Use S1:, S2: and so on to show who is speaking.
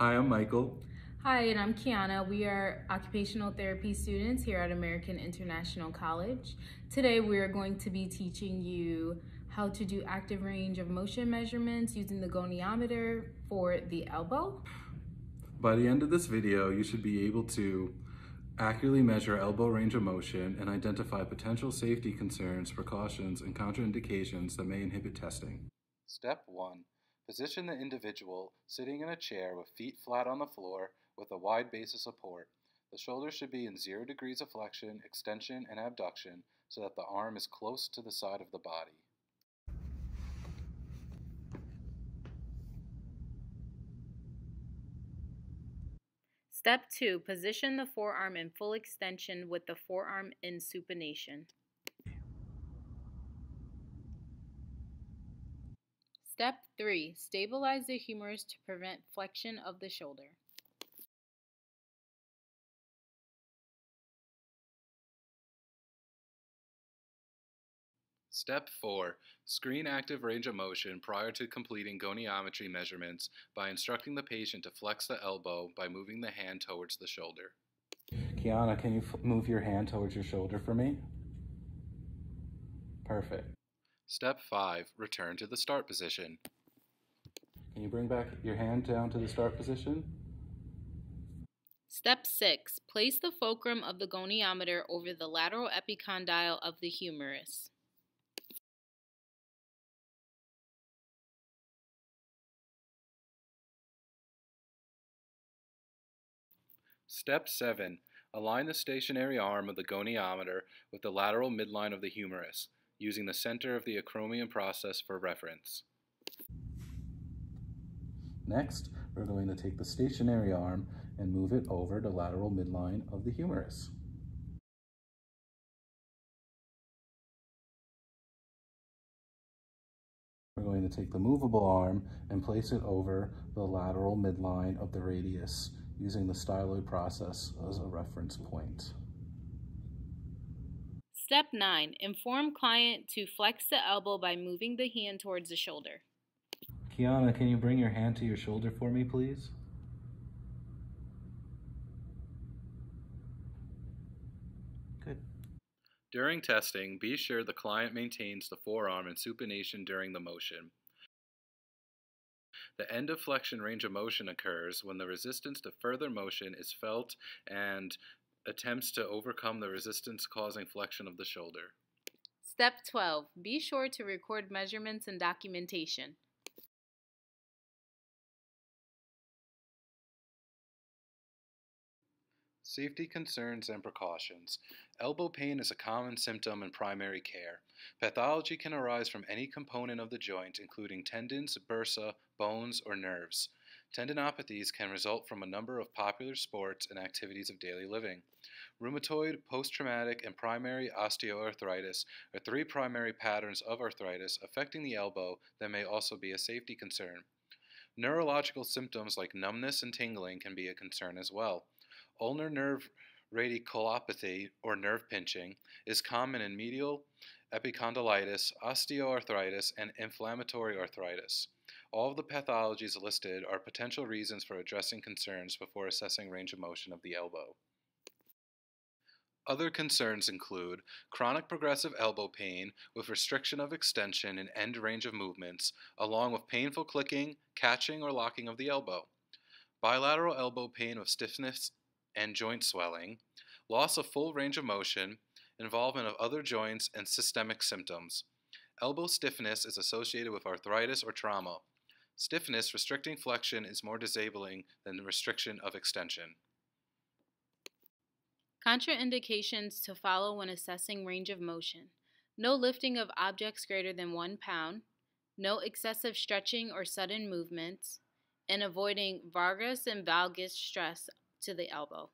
S1: Hi, I'm Michael.
S2: Hi, and I'm Kiana. We are occupational therapy students here at American International College. Today we are going to be teaching you how to do active range of motion measurements using the goniometer for the elbow.
S1: By the end of this video, you should be able to accurately measure elbow range of motion and identify potential safety concerns, precautions, and contraindications that may inhibit testing. Step 1. Position the individual sitting in a chair with feet flat on the floor with a wide base of support. The shoulders should be in 0 degrees of flexion, extension, and abduction so that the arm is close to the side of the body.
S2: Step 2. Position the forearm in full extension with the forearm in supination. Step 3. Stabilize the humerus to prevent flexion of the shoulder.
S1: Step 4. Screen active range of motion prior to completing goniometry measurements by instructing the patient to flex the elbow by moving the hand towards the shoulder. Kiana, can you move your hand towards your shoulder for me? Perfect. Step 5. Return to the start position. Can you bring back your hand down to the start position?
S2: Step 6. Place the fulcrum of the goniometer over the lateral epicondyle of the humerus.
S1: Step 7. Align the stationary arm of the goniometer with the lateral midline of the humerus, using the center of the acromion process for reference. Next, we're going to take the stationary arm and move it over the lateral midline of the humerus. We're going to take the movable arm and place it over the lateral midline of the radius, using the styloid process as a reference point.
S2: Step 9. Inform client to flex the elbow by moving the hand towards the shoulder.
S1: Kiana, can you bring your hand to your shoulder for me, please? Good. During testing, be sure the client maintains the forearm in supination during the motion. The end of flexion range of motion occurs when the resistance to further motion is felt and attempts to overcome the resistance causing flexion of the shoulder.
S2: Step 12. Be sure to record measurements and documentation.
S1: Safety concerns and precautions. Elbow pain is a common symptom in primary care. Pathology can arise from any component of the joint, including tendons, bursa, bones, or nerves. Tendinopathies can result from a number of popular sports and activities of daily living. Rheumatoid, post-traumatic, and primary osteoarthritis are 3 primary patterns of arthritis affecting the elbow that may also be a safety concern. Neurological symptoms like numbness and tingling can be a concern as well. Ulnar nerve radiculopathy, or nerve pinching, is common in medial epicondylitis, osteoarthritis, and inflammatory arthritis. All of the pathologies listed are potential reasons for addressing concerns before assessing range of motion of the elbow. Other concerns include chronic progressive elbow pain with restriction of extension and end range of movements, along with painful clicking, catching, or locking of the elbow. Bilateral elbow pain with stiffness and joint swelling, loss of full range of motion, involvement of other joints, and systemic symptoms. Elbow stiffness is associated with arthritis or trauma. Stiffness restricting flexion is more disabling than the restriction of extension.
S2: Contraindications to follow when assessing range of motion. No lifting of objects greater than 1 pound, no excessive stretching or sudden movements, and avoiding vargus and valgus stress to the elbow.